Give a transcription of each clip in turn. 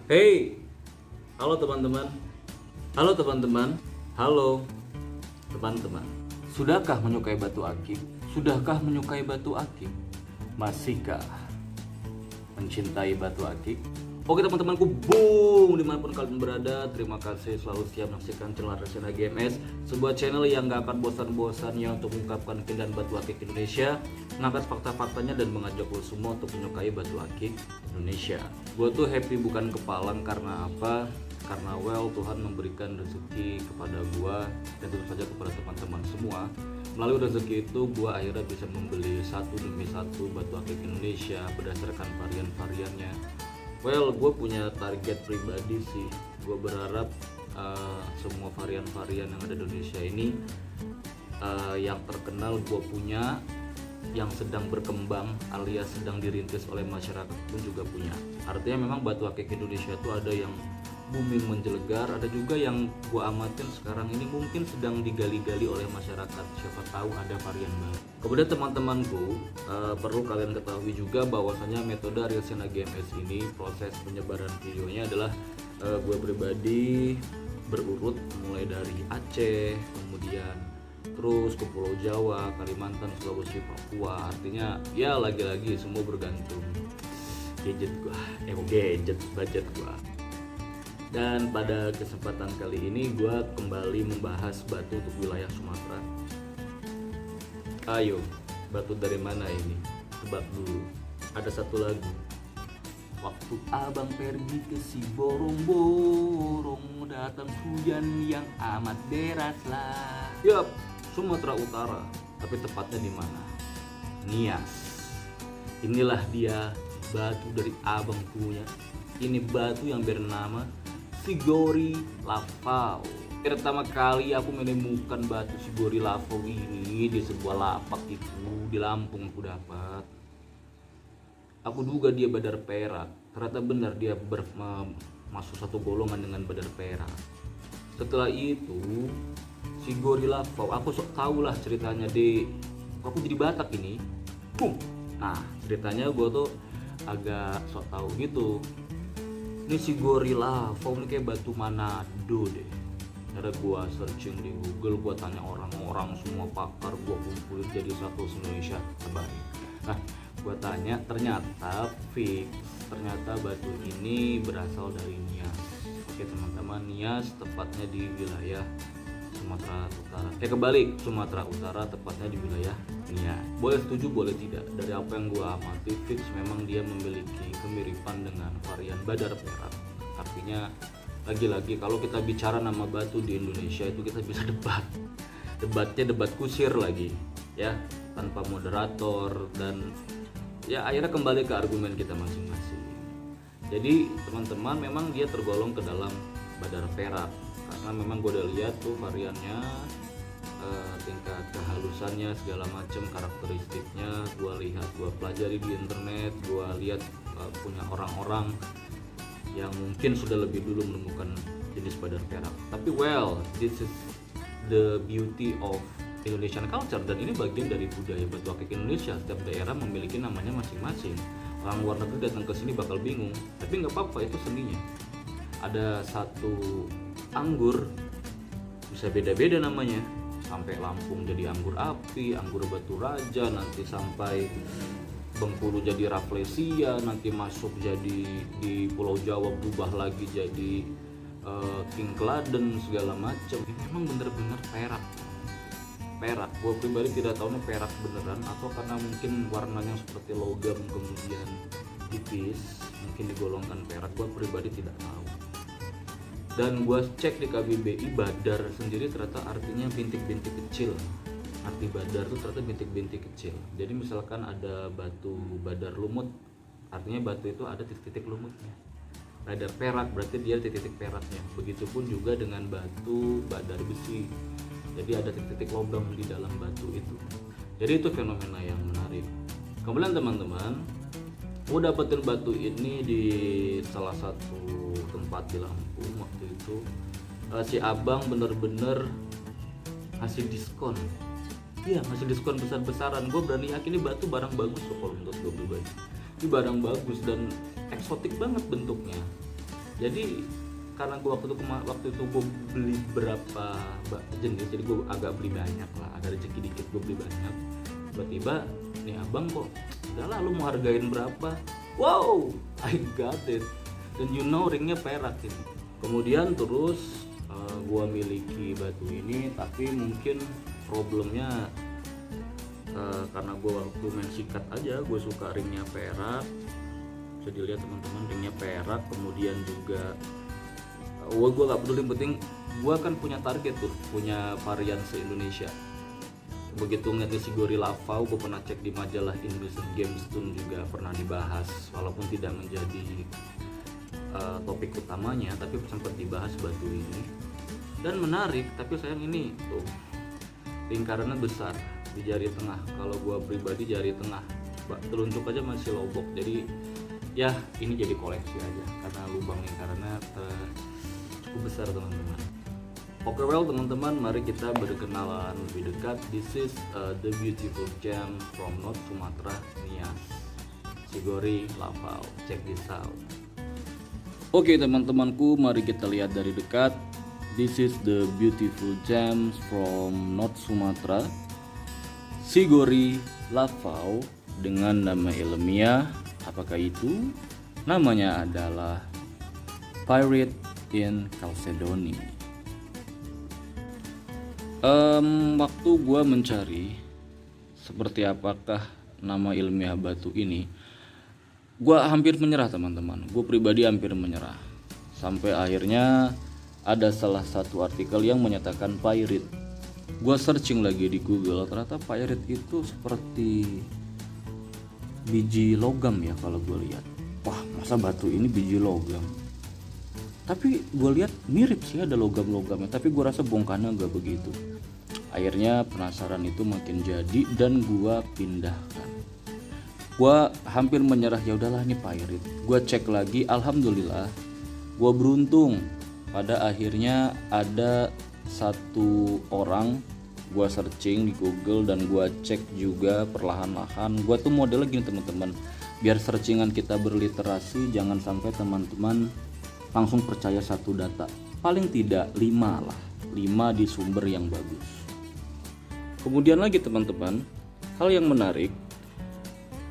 Hey, halo teman-teman. Halo teman-teman. Halo teman-teman. Sudahkah menyukai batu akik? Sudahkah menyukai batu akik? Masihkah mencintai batu akik? Oke teman-temanku, boom, dimanapun kalian berada, terima kasih selalu siap menyaksikan channel Resena GMS, sebuah channel yang gak akan bosan-bosannya untuk mengungkapkan keindahan batu akik Indonesia, mengangkat fakta-faktanya dan mengajak lo semua untuk menyukai batu akik Indonesia. Gue tuh happy bukan kepalang karena apa? Karena Tuhan memberikan rezeki kepada gue dan tentu saja kepada teman-teman semua. Melalui rezeki itu gue akhirnya bisa membeli satu demi satu batu akik Indonesia berdasarkan varian-variannya. Gue punya target pribadi sih. Gue berharap semua varian-varian yang ada di Indonesia ini yang terkenal gue punya, yang sedang berkembang alias sedang dirintis oleh masyarakat pun juga punya. Artinya memang batu akik Indonesia itu ada yang booming menjelegar, ada juga yang gue amatin sekarang ini mungkin sedang digali-gali oleh masyarakat. Siapa tahu ada varian baru. Kemudian teman-temanku, perlu kalian ketahui juga bahwasanya metode Resena GMS ini, proses penyebaran videonya adalah gue pribadi berurut mulai dari Aceh, kemudian terus ke Pulau Jawa, Kalimantan, Sulawesi, Papua. Artinya ya lagi-lagi semua bergantung budget gua. Dan pada kesempatan kali ini gue kembali membahas batu untuk wilayah Sumatera. Ayo, batu dari mana ini? Tebak dulu. Ada satu lagu. Waktu abang pergi ke si borong-borong, datang hujan yang amat deras lah. Yap, Sumatera Utara. Tapi tepatnya di mana? Nias. Inilah dia batu dari abang punya. Ini batu yang bernama Sigori Lavau. Pertama kali aku menemukan batu Sigori Lavau ini di sebuah lapak itu di Lampung aku dapat. Aku duga dia badar perak. Ternyata benar dia masuk satu golongan dengan badar perak. Setelah itu Sigori Lavau, aku sok tahu lah ceritanya deh. Aku jadi Batak ini. Boom. Nah ceritanya gue tuh agak sok tahu gitu. Ini Sigori Lavau ini kayak batu Manado deh. Ada gua searching di Google, gua tanya orang-orang semua pakar, gua kumpulin jadi satu Indonesia terbaik. Nah, gua tanya, ternyata fix, ternyata batu ini berasal dari Nias. Oke teman-teman, Nias tepatnya di wilayah Sumatera Utara. Kebalik, Sumatera Utara tepatnya di wilayah Nias. Boleh setuju, boleh tidak. Dari apa yang gua amati, fix memang dia memiliki kemiripan dengan varian badar perak. Artinya lagi-lagi kalau kita bicara nama batu di Indonesia itu kita bisa debatnya debat kusir lagi ya, tanpa moderator, dan ya akhirnya kembali ke argumen kita masing-masing. Jadi teman-teman, memang dia tergolong ke dalam badar perak karena memang gue udah lihat tuh variannya, tingkat kehalusannya, segala macam karakteristiknya gue lihat, gue pelajari di internet, gue lihat punya orang-orang yang mungkin sudah lebih dulu menemukan jenis badar perak. Tapi this is the beauty of Indonesian culture, dan ini bagian dari budaya batu akik Indonesia. Setiap daerah memiliki namanya masing-masing. Orang luar negeri datang ke sini bakal bingung, tapi nggak apa-apa, itu seninya. Ada satu anggur bisa beda-beda namanya, sampai Lampung jadi anggur api, anggur batu raja, nanti sampai Bengkulu jadi Rafflesia, nanti masuk jadi di Pulau Jawa berubah lagi jadi King Kladen, segala macam. Memang bener-bener perak. Gue pribadi tidak tahu nih perak beneran atau karena mungkin warnanya seperti logam kemudian tipis, mungkin digolongkan perak. Gue pribadi tidak tahu. Dan gue cek di KBBI, badar sendiri ternyata artinya bintik-bintik kecil. Arti badar itu ternyata bintik-bintik kecil. Jadi misalkan ada batu badar lumut, artinya batu itu ada titik-titik lumutnya. Badar perak berarti dia titik-titik peraknya. Begitupun juga dengan batu badar besi. Jadi ada titik-titik logam di dalam batu itu. Jadi itu fenomena yang menarik. Kemudian teman-teman, gue dapetin batu ini di salah satu tempat di Lampung waktu itu. Si abang bener-bener ngasih diskon. Iya, masih diskon besar-besaran. Gue berani yakin ini batu barang bagus loh kalau menurut gue pribadi. Ini barang bagus dan eksotik banget bentuknya. Jadi karena gue waktu itu gue beli berapa jenis, jadi gue agak beli banyak lah, ada rezeki dikit gue beli banyak. Tiba-tiba nih abang kok, udahlah lu mau hargain berapa? Wow, I got it. Dan ringnya perak ini. Kemudian terus gue miliki batu ini, tapi mungkin problemnya karena gue waktu main sikat aja, gue suka ringnya perak. Bisa dilihat teman-teman, ringnya perak. Kemudian juga gue gak peduli, yang penting gue kan punya target tuh, punya varian se-Indonesia. Begitu ngeliat si Gorilla Lavau, gue pernah cek di majalah Indonesian Gemstone juga pernah dibahas, walaupun tidak menjadi topik utamanya, tapi sempat dibahas batu ini dan menarik. Tapi sayang ini tuh lingkarannya besar di jari tengah. Kalau gue pribadi jari tengah telunjuk aja masih lobok, jadi ya ini jadi koleksi aja karena lubang lingkarannya cukup besar teman-teman. Oke, well teman-teman, mari kita berkenalan lebih dekat. This is the beautiful gem from North Sumatra, Nias Sigori Lavau. Check this out. Oke teman-temanku, mari kita lihat dari dekat. This is the beautiful gems from North Sumatra, Sigori Lavau, dengan nama ilmiah. Apakah itu? Namanya adalah Pirate in Chalcedony. Waktu gue mencari seperti apakah nama ilmiah batu ini, gue hampir menyerah teman-teman. Gue pribadi hampir menyerah, sampai akhirnya ada salah satu artikel yang menyatakan pirate. Gue searching lagi di Google, ternyata pirate itu seperti biji logam ya kalau gue lihat. Wah, masa batu ini biji logam? Tapi gue lihat mirip sih, ada logam-logamnya, tapi gue rasa bongkarnya gak begitu. Akhirnya penasaran itu makin jadi dan gue pindahkan. Gue hampir menyerah, ya udahlah ini pirate. Gue cek lagi, alhamdulillah gue beruntung. Pada akhirnya ada satu orang, gue searching di Google dan gue cek juga perlahan-lahan. Gue tuh modelnya gini teman-teman, biar searchingan kita berliterasi, jangan sampai teman-teman langsung percaya satu data, paling tidak 5 lah, 5 di sumber yang bagus. Kemudian lagi teman-teman, hal yang menarik,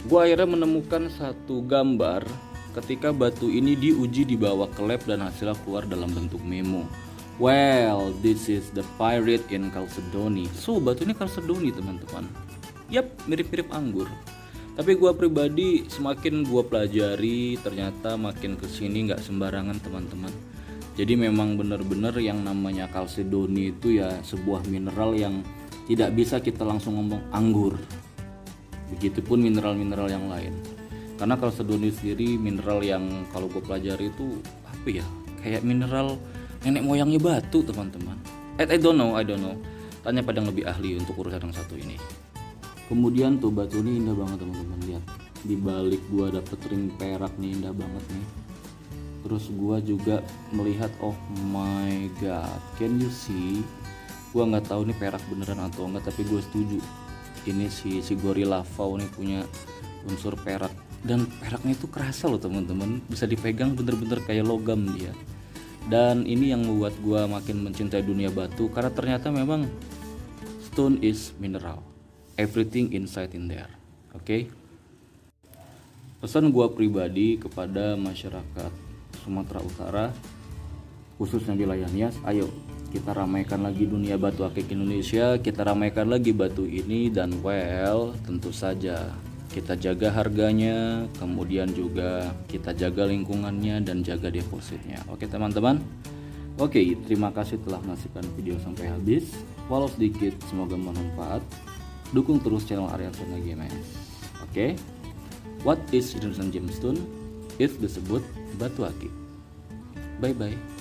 gue akhirnya menemukan satu gambar ketika batu ini diuji dibawa ke lab dan hasilnya keluar dalam bentuk memo. Well, this is the pirate in Chalcedony. So, batu ini Chalcedony teman-teman. Yap, mirip-mirip anggur. Tapi gue pribadi semakin gue pelajari, ternyata makin kesini nggak sembarangan teman-teman. Jadi memang benar-benar yang namanya Chalcedony itu ya sebuah mineral yang tidak bisa kita langsung ngomong anggur. Begitupun mineral-mineral yang lain. Karena Chalcedony sendiri mineral yang kalau gue pelajari itu apa ya? Kayak mineral nenek moyangnya batu teman-teman. I don't know. Tanya pada yang lebih ahli untuk urusan yang satu ini. Kemudian tuh batu ini indah banget teman-teman, lihat di balik gua dapet ring perak nih, indah banget nih. Terus gua juga melihat, oh my god, can you see? Gua nggak tahu nih perak beneran atau enggak, tapi gue setuju ini si Gorilla Lavau nih punya unsur perak, dan peraknya itu kerasa loh teman-teman, bisa dipegang bener-bener kayak logam dia. Dan ini yang membuat gua makin mencintai dunia batu, karena ternyata memang stone is mineral. Everything inside in there. Oke. Pesan gua pribadi kepada masyarakat Sumatera Utara, khususnya wilayah Nias, ayo kita ramaikan lagi dunia batu akik Indonesia, kita ramaikan lagi batu ini, dan well, tentu saja kita jaga harganya, kemudian juga kita jaga lingkungannya dan jaga depositnya. Oke teman-teman. Oke, terima kasih telah menyaksikan video sampai habis. Walau sedikit, semoga bermanfaat. Dukung terus channel Ariansona Games. Oke. What is Indonesian Gemstone? If disebut batu akik. Bye bye.